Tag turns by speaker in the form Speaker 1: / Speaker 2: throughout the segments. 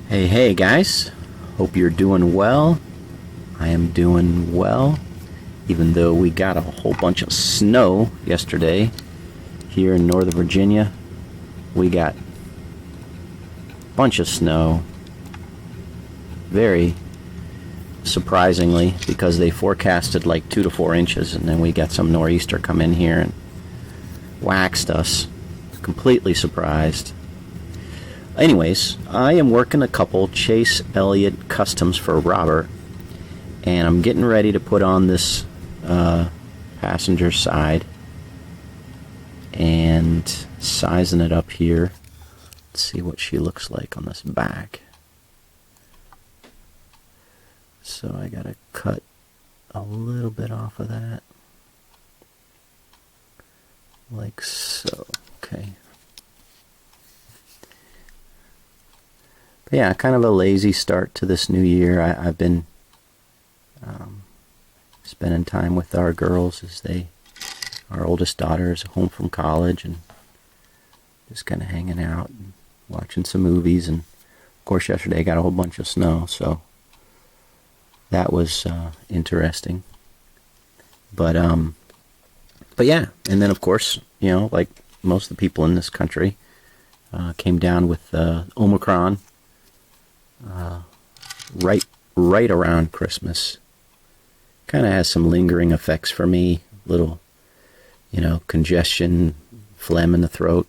Speaker 1: Hey guys, hope you're doing well. I am doing well, even though we got a whole bunch of snow yesterday here in Northern Virginia. We got a bunch of snow, very surprisingly, because they forecasted like 2 to 4 inches, and then we got some nor'easter come in here and waxed us. Completely surprised. Anyways, I am working a couple Chase Elliott customs for Robert, and I'm getting ready to put on this passenger side and sizing it up here. Let's see what she looks like on this back. So I gotta cut a little bit off of that, like so. Okay. But yeah, kind of a lazy start to this new year. I've been spending time with our girls as our oldest daughter is home from college, and just kind of hanging out and watching some movies. And of course, yesterday I got a whole bunch of snow, so that was interesting. But yeah, and then of course, like most of the people in this country, came down with Omicron right around Christmas. Kind of has some lingering effects for me. Little, congestion, phlegm in the throat.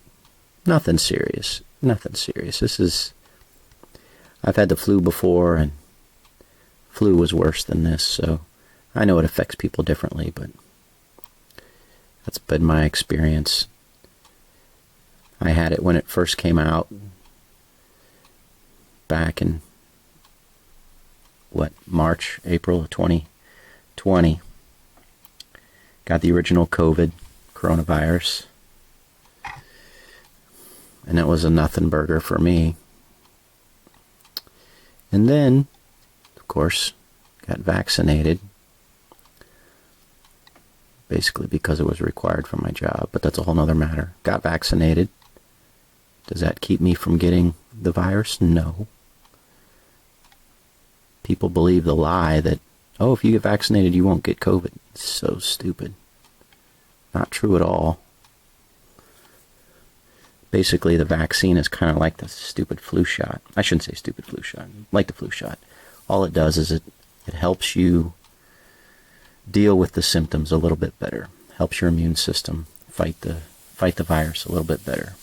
Speaker 1: Nothing serious. I've had the flu before, and flu was worse than this, so I know it affects people differently, but that's been my experience. I had it when it first came out back in March, April of 2020. Got the original coronavirus, and that was a nothing burger for me. And then, of course, got vaccinated, basically because it was required for my job, but that's a whole nother matter. Got vaccinated. Does that keep me from getting the virus? No. People believe the lie that, if you get vaccinated, you won't get COVID. It's so stupid. Not true at all. Basically, the vaccine is kind of like the stupid flu shot. I shouldn't say stupid flu shot. Like the flu shot. All it does is it helps you deal with the symptoms a little bit better. Helps your immune system fight the virus a little bit better.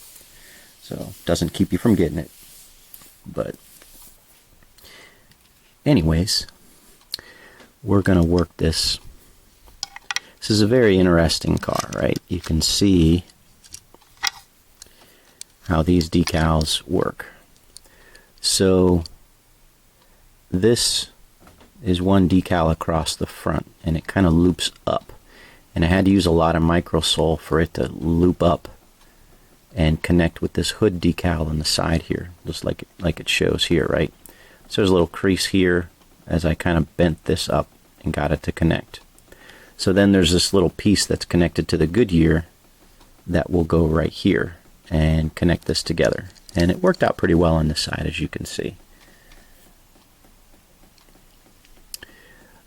Speaker 1: So, doesn't keep you from getting it. But anyways, we're going to work this. This is a very interesting car, right? You can see how these decals work. So this is one decal across the front, and it kind of loops up. And I had to use a lot of microsole for it to loop up and connect with this hood decal on the side here, just like it shows here, right? So there's a little crease here as I kind of bent this up and got it to connect. So then there's this little piece that's connected to the Goodyear that will go right here and connect this together. And it worked out pretty well on this side, as you can see.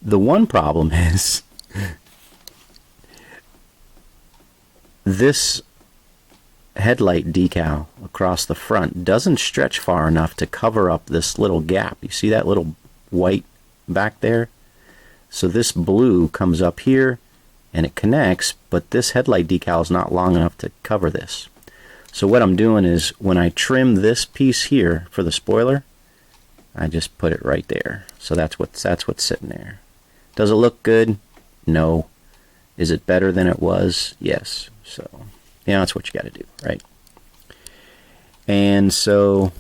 Speaker 1: The one problem is this headlight decal across the front doesn't stretch far enough to cover up this little gap. You see that little white back there? So this blue comes up here and it connects, but this headlight decal is not long enough to cover this. So what I'm doing is, when I trim this piece here for the spoiler, I just put it right there. So that's what's sitting there. Does it look good? No. Is it better than it was? Yes. So that's what you got to do, right? And so,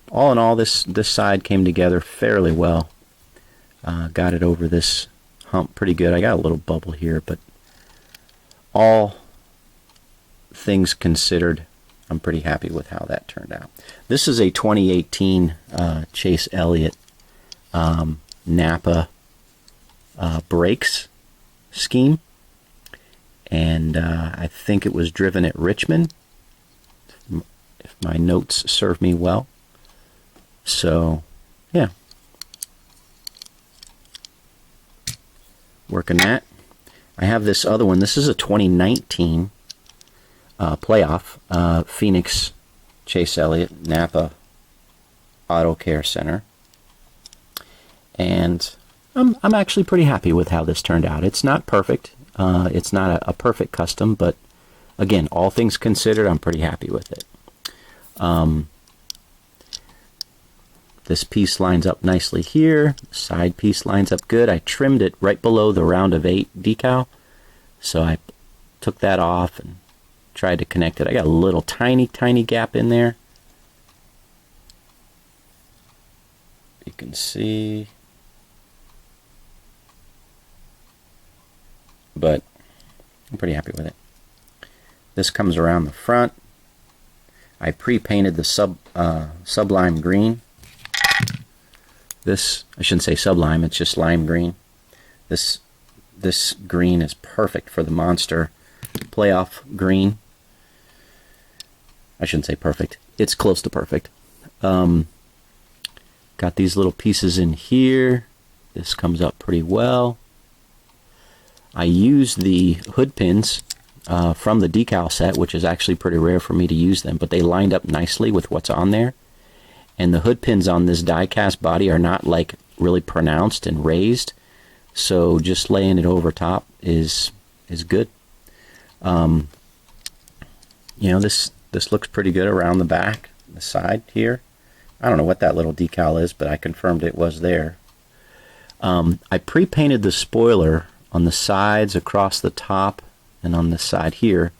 Speaker 1: all in all, this side came together fairly well. Got it over this hump pretty good. I got a little bubble here, but all things considered, I'm pretty happy with how that turned out. This is a 2018 Chase Elliott NAPA brakes scheme, and I think it was driven at Richmond, if my notes serve me well. So yeah, working that. I have this other one. This is a 2019 playoff, Phoenix Chase Elliott NAPA Auto Care Center, and I'm actually pretty happy with how this turned out. It's not perfect. It's not a perfect custom, but again, all things considered, I'm pretty happy with it. This piece lines up nicely here. Side piece lines up good. I trimmed it right below the round of 8 decal, so I took that off and tried to connect it. I got a little tiny gap in there. You can see, but I'm pretty happy with it. This comes around the front. I pre-painted the sublime green. This, I shouldn't say sublime, it's just lime green. This green is perfect for the Monster playoff green. I shouldn't say perfect. It's close to perfect. Got these little pieces in here. This comes up pretty well. I used the hood pins from the decal set, which is actually pretty rare for me to use them, but they lined up nicely with what's on there. And the hood pins on this die cast body are not like really pronounced and raised, so just laying it over top is good. You know, this looks pretty good around the back, the side here. I don't know what that little decal is, but I confirmed it was there. I pre-painted the spoiler on the sides, across the top, and on the side here,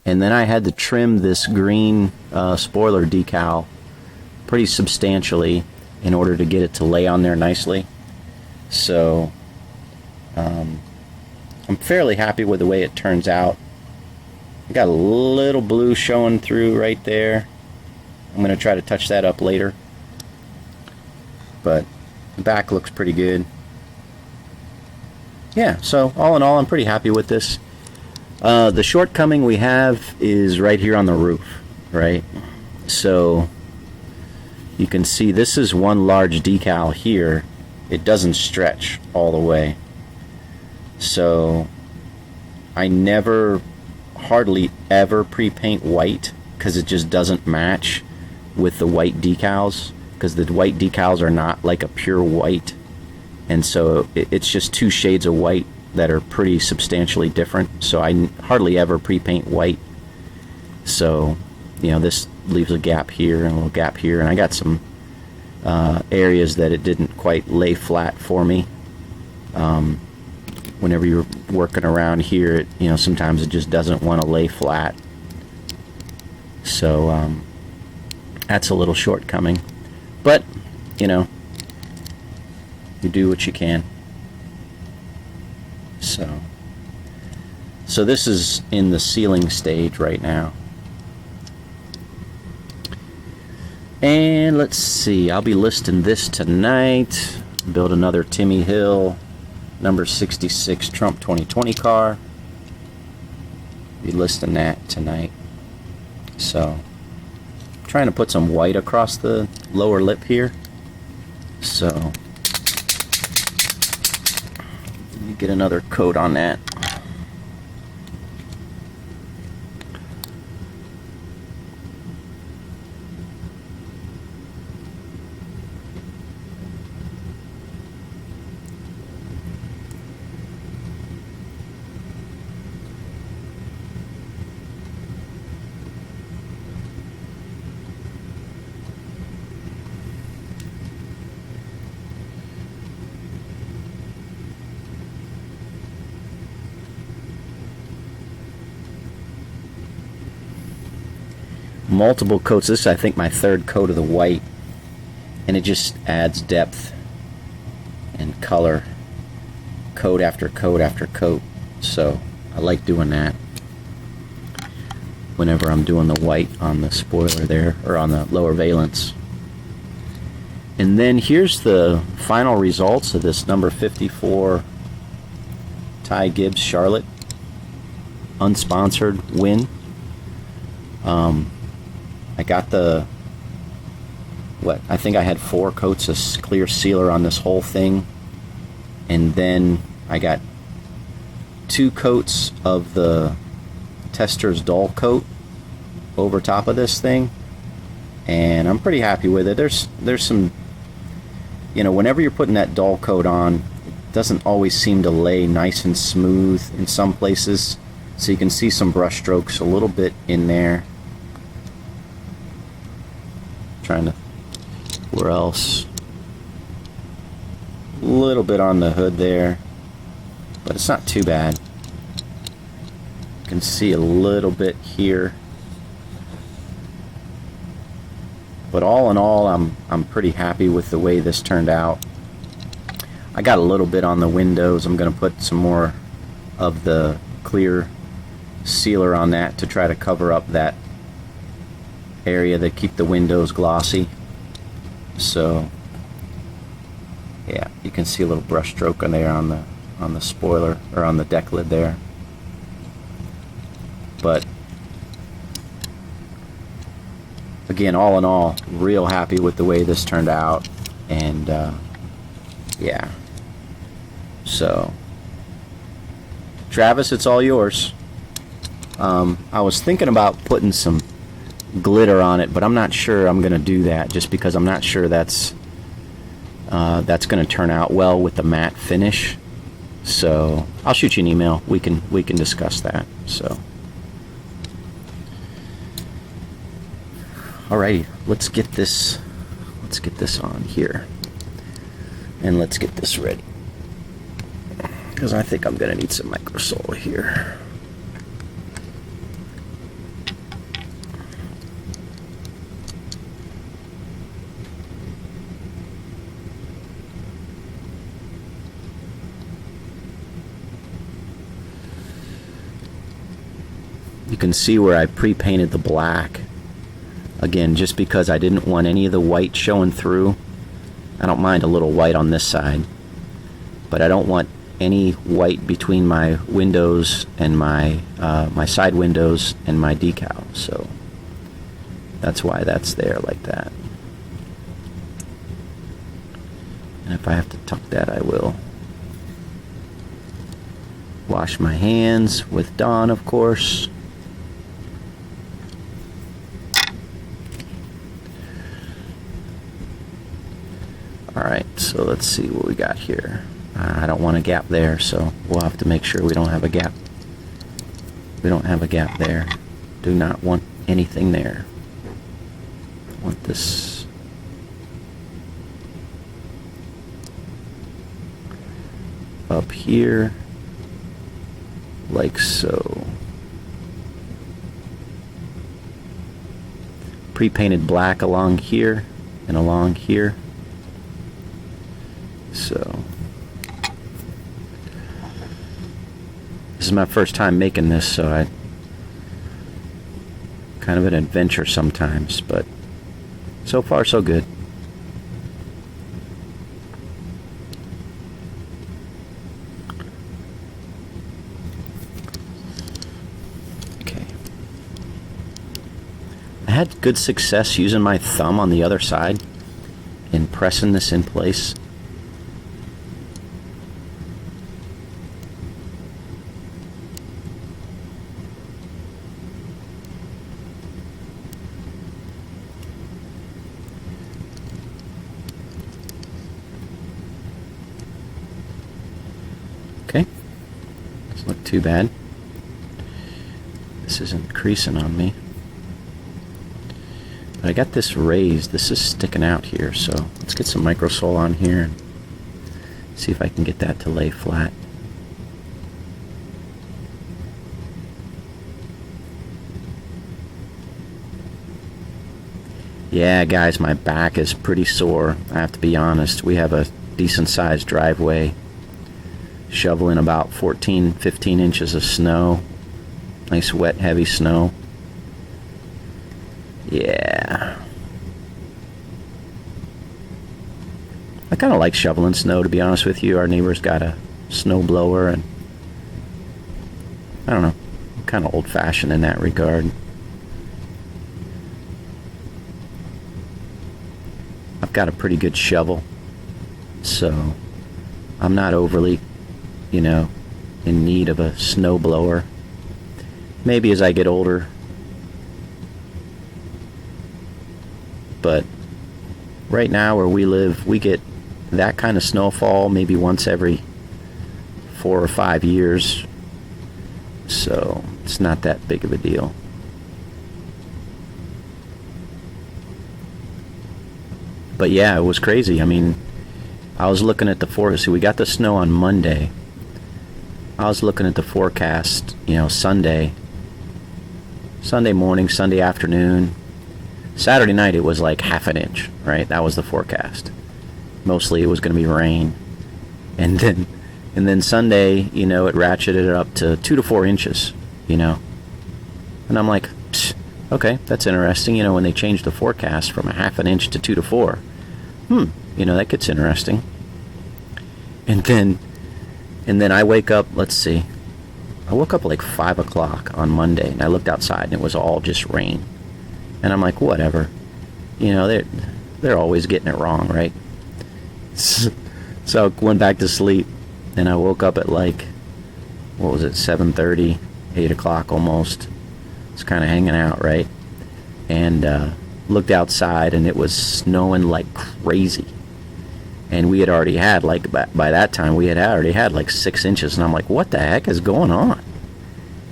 Speaker 1: and then I had to trim this green spoiler decal pretty substantially in order to get it to lay on there nicely. So I'm fairly happy with the way it turns out. I got a little blue showing through right there. I'm going to try to touch that up later, but the back looks pretty good. Yeah, so all in all, I'm pretty happy with this. The shortcoming we have is right here on the roof, right? So you can see this is one large decal here. It doesn't stretch all the way. So I never, hardly ever pre-paint white because it just doesn't match with the white decals, because the white decals are not like a pure white, and so it's just 2 shades of white that are pretty substantially different. So I hardly ever pre-paint white. So, you know, this leaves a gap here and a little gap here, and I got some areas that it didn't quite lay flat for me. Whenever you're working around here, you know, sometimes it just doesn't want to lay flat. So that's a little shortcoming, but you know, you do what you can. So this is in the sealing stage right now. And let's see, I'll be listing this tonight. Build another Timmy Hill number 66 Trump 2020 car. Be listing that tonight. So trying to put some white across the lower lip here. So let me get another coat on that. Multiple coats. This is, I think, my 3rd coat of the white, and it just adds depth and color, coat after coat after coat. So I like doing that whenever I'm doing the white on the spoiler there, or on the lower valence. And then here's the final results of this number 54 Ty Gibbs Charlotte unsponsored win. I got the what, I think I had 4 coats of clear sealer on this whole thing, and then I got 2 coats of the Tester's dull coat over top of this thing, and I'm pretty happy with it. There's some, you know, whenever you're putting that dull coat on, it doesn't always seem to lay nice and smooth in some places, so you can see some brush strokes a little bit in there. Trying to, where else? A little bit on the hood there, but it's not too bad. You can see a little bit here, but all in all, I'm pretty happy with the way this turned out. I got a little bit on the windows. I'm going to put some more of the clear sealer on that to try to cover up that area that keep the windows glossy. So yeah, you can see a little brush stroke on there on the spoiler, or on the deck lid there. But again, all in all, real happy with the way this turned out. And yeah, so Travis, it's all yours. I was thinking about putting some glitter on it, but I'm not sure I'm gonna do that, just because I'm not sure that's gonna turn out well with the matte finish. So I'll shoot you an email. We can discuss that. So alrighty, let's get this on here, and let's get this ready, because I think I'm gonna need some microsole here. You can see where I pre-painted the black. Again, just because I didn't want any of the white showing through. I don't mind a little white on this side, but I don't want any white between my windows and my side windows and my decal. So that's why that's there like that. And if I have to tuck that, I will. Wash my hands with Dawn, of course. Alright, so let's see what we got here. I don't want a gap there, so we'll have to make sure we don't have a gap. We don't have a gap there. Do not want anything there. I want this up here, like so. Pre-painted black along here and along here. So this is my first time making this, so I kind of an adventure sometimes, but so far so good. Okay. I had good success using my thumb on the other side and pressing this in place. Okay, doesn't look too bad. This isn't creasing on me. But I got this raised. This is sticking out here, so let's get some microsole on here and see if I can get that to lay flat. Yeah, guys, my back is pretty sore. I have to be honest. We have a decent sized driveway. Shoveling about 14-15 inches of snow. Nice wet heavy snow. Yeah, I kind of like shoveling snow, to be honest with you. Our neighbor's got a snow blower, and I don't know, I'm kind of old-fashioned in that regard. I've got a pretty good shovel, so I'm not overly, you know, in need of a snow blower. Maybe as I get older, but right now where we live, we get that kind of snowfall maybe once every 4 or 5 years, so it's not that big of a deal. But yeah, it was crazy. I mean, I was looking at the forecast. We got the snow on Monday. I was looking at the forecast, you know, Sunday morning, Sunday afternoon. Saturday night it was like half an inch, right? That was the forecast. Mostly it was going to be rain. And then Sunday, you know, it ratcheted up to 2 to 4 inches, you know. And I'm like, okay, that's interesting. You know, when they changed the forecast from a half an inch to 2 to 4. You know, that gets interesting. And then I wake up, let's see. I woke up like 5 o'clock on Monday, and I looked outside, and it was all just rain. And I'm like, whatever. You know, they're always getting it wrong, right? So I went back to sleep, and I woke up at like, what was it, 7:30, 8 o'clock almost. It's kind of hanging out, right? And looked outside, and it was snowing like crazy. And we had already had, like, by that time, we had already had like 6 inches. And I'm like, what the heck is going on?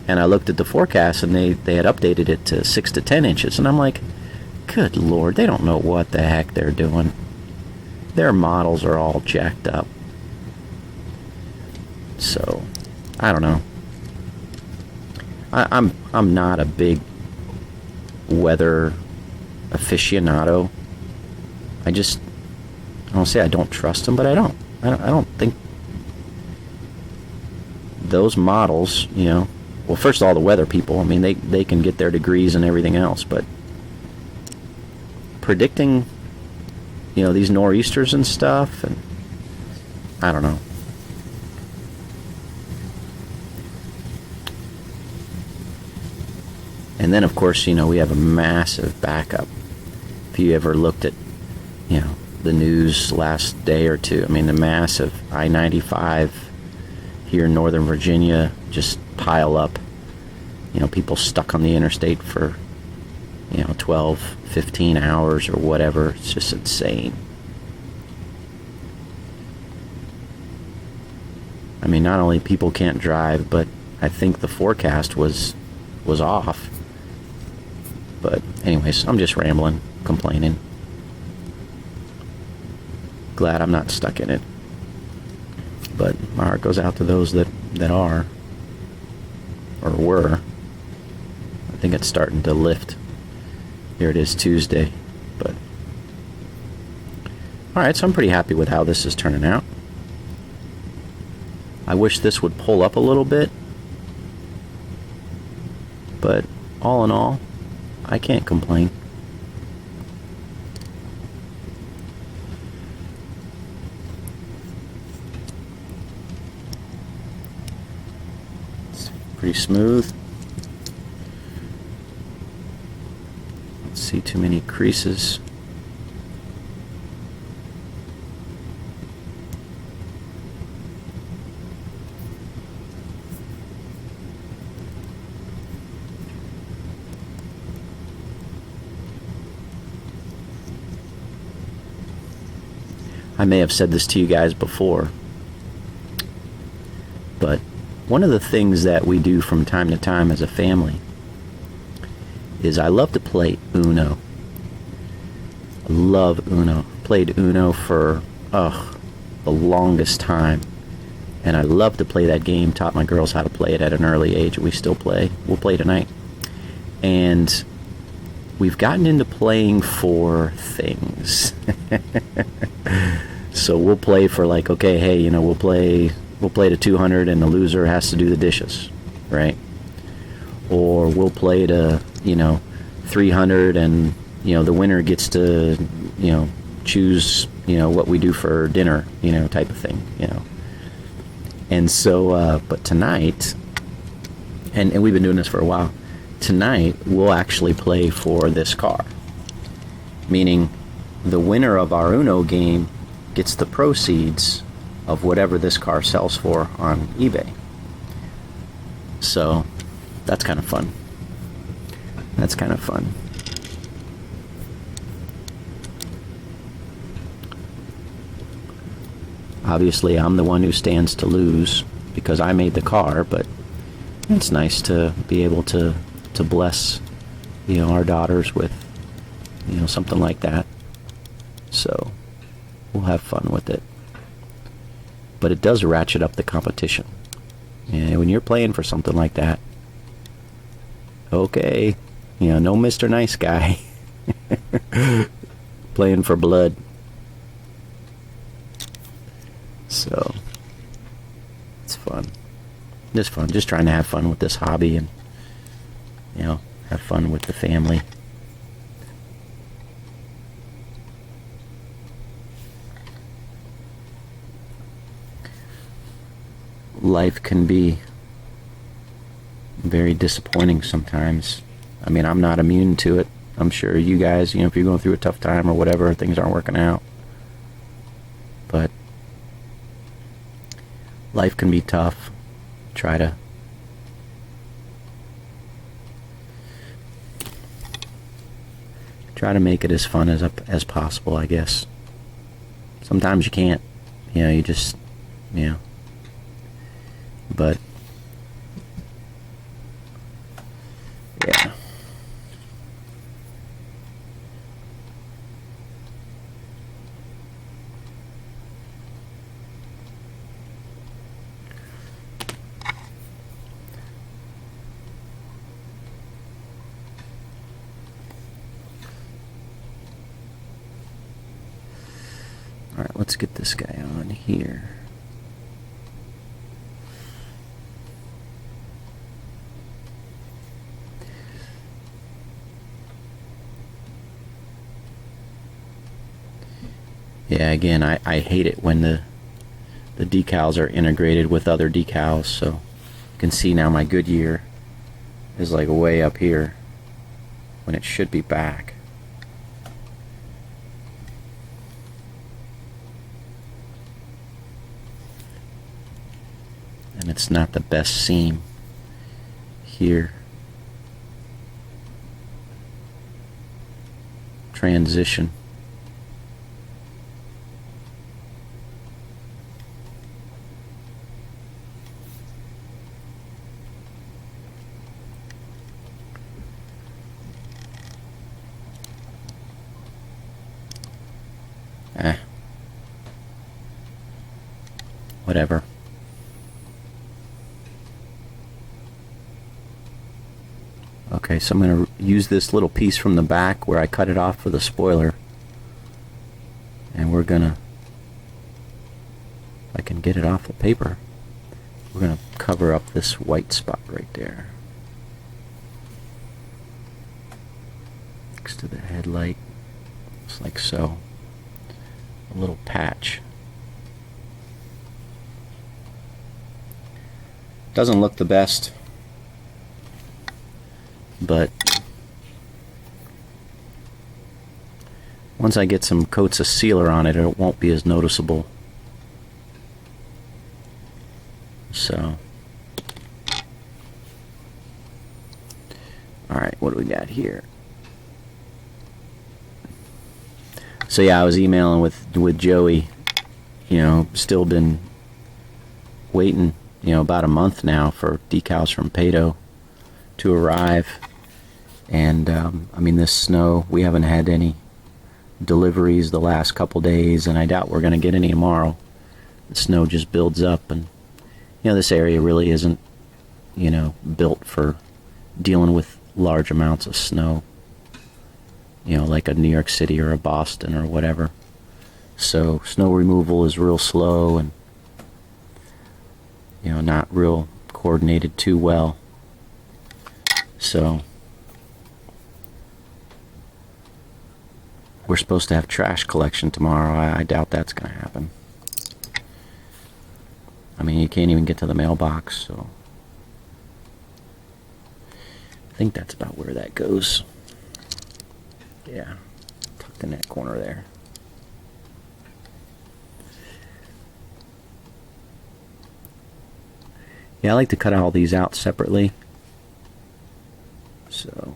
Speaker 1: And I looked at the forecast, and they had updated it to 6 to 10 inches. And I'm like, good Lord, they don't know what the heck they're doing. Their models are all jacked up. So, I don't know. I'm not a big weather aficionado. I don't say I don't trust them, but I don't think those models, you know, well, first of all, the weather people, I mean, they can get their degrees and everything else, but predicting, you know, these nor'easters and stuff, and I don't know. And then, of course, you know, we have a massive backup. If you ever looked at, you know, the news last day or two, I mean, the massive I-95 here in Northern Virginia just pile up. You know, people stuck on the interstate for, you know, 12, 15 hours or whatever. It's just insane. I mean, not only people can't drive, but I think the forecast was off. But anyways, I'm just rambling, complaining. Glad I'm not stuck in it. But my heart goes out to those that are, or were. I think it's starting to lift. Here it is, Tuesday. But alright, so I'm pretty happy with how this is turning out. I wish this would pull up a little bit. But all in all, I can't complain. It's pretty smooth. Don't see too many creases. I may have said this to you guys before, but one of the things that we do from time to time as a family is I love to play Uno. I love Uno. Played Uno for the longest time, and I love to play that game. Taught my girls how to play it at an early age. We still play. We'll play tonight. And we've gotten into playing for things. So we'll play for, like, okay, hey, you know, we'll play to 200 and the loser has to do the dishes, right? Or we'll play to, you know, 300 and, you know, the winner gets to, you know, choose, you know, what we do for dinner, you know, type of thing, you know. And so, but tonight, and we've been doing this for a while, tonight we'll actually play for this car. Meaning, the winner of our Uno game gets the proceeds of whatever this car sells for on eBay. So that's kind of fun. That's kind of fun. Obviously, I'm the one who stands to lose because I made the car, but it's nice to be able to bless, our daughters with, something like that. So we'll have fun with it. But it does ratchet up the competition. And when you're playing for something like that, okay, no Mr. Nice Guy. Playing for blood. So it's fun. Just fun. Just trying to have fun with this hobby and, have fun with the family. Life can be very disappointing sometimes. I mean, I'm not immune to it. I'm sure you guys, if you're going through a tough time or whatever, things aren't working out. But life can be tough. Try to make it as fun as possible, I guess. Sometimes you can't. You just, but yeah. All right, let's get this guy on here. Yeah, again, I hate it when the decals are integrated with other decals. So you can see now my Goodyear is like way up here when it should be back. And it's not the best seam here. Transition. Whatever. Okay, so I'm going to use this little piece from the back where I cut it off for the spoiler. And we're going to, if I can get it off the paper, we're going to cover up this white spot right there. Next to the headlight, just like so. A little patch. Doesn't look the best, but once I get some coats of sealer on it, it won't be as noticeable. So, alright, what do we got here? So yeah, I was emailing with Joey, still been waiting, about a month now for decals from Pato to arrive. And I mean, this snow, we haven't had any deliveries the last couple days, and I doubt we're going to get any tomorrow. The snow just builds up, and this area really isn't built for dealing with large amounts of snow, like a New York City or a Boston or whatever. So snow removal is real slow and not real coordinated too well. So we're supposed to have trash collection tomorrow. I doubt that's going to happen. I mean, you can't even get to the mailbox, so I think that's about where that goes. Yeah, tucked in that corner there. Yeah, I like to cut all these out separately. So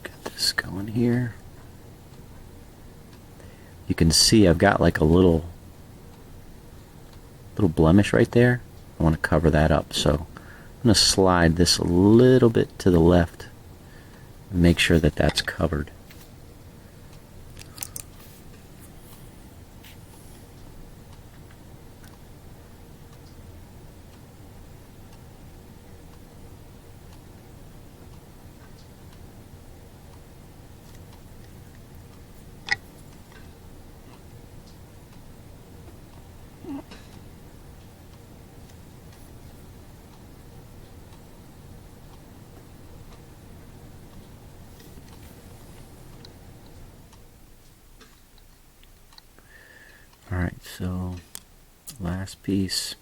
Speaker 1: got this going here. You can see I've got like a little blemish right there. I want to cover that up, so I'm going to slide this a little bit to the left and make sure that that's covered. Alright, so last piece.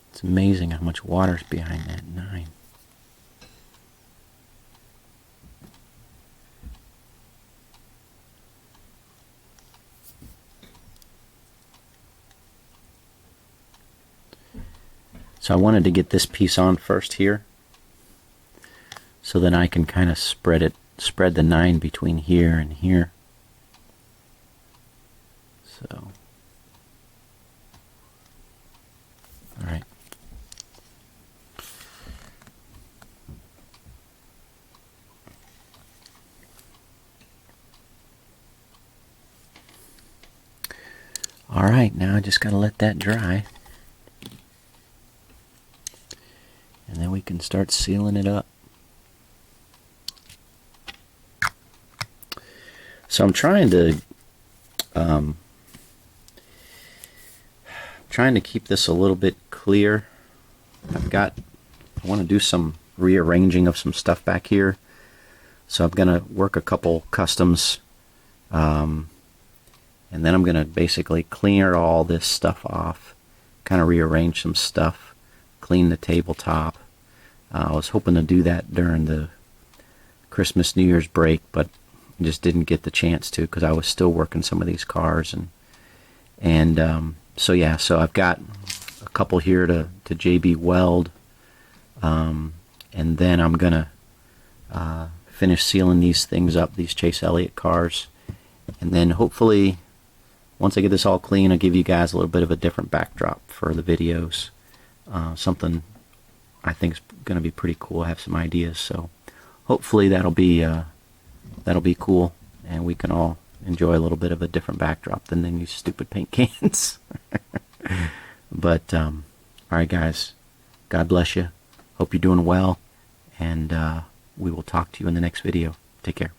Speaker 1: It's amazing how much water's behind that 9. So I wanted to get this piece on first here, so then I can kind of spread the 9 between here and here. So, all right. All right, now I just got to let that dry. And then we can start sealing it up. So I'm trying to keep this a little bit clear. I want to do some rearranging of some stuff back here. So I'm going to work a couple customs, and then I'm going to basically clear all this stuff off, kind of rearrange some stuff, clean the tabletop. I was hoping to do that during the Christmas New Year's break, but I just didn't get the chance to because I was still working some of these cars, so yeah, so I've got a couple here to JB weld, and then I'm gonna finish sealing these things up, these Chase Elliott cars, and then hopefully once I get this all clean, I'll give you guys a little bit of a different backdrop for the videos. Something I think is going to be pretty cool. I have some ideas, so hopefully that'll be cool, and we can all enjoy a little bit of a different backdrop than these stupid paint cans. But all right, guys, God bless you. Hope you're doing well, and we will talk to you in the next video. Take care.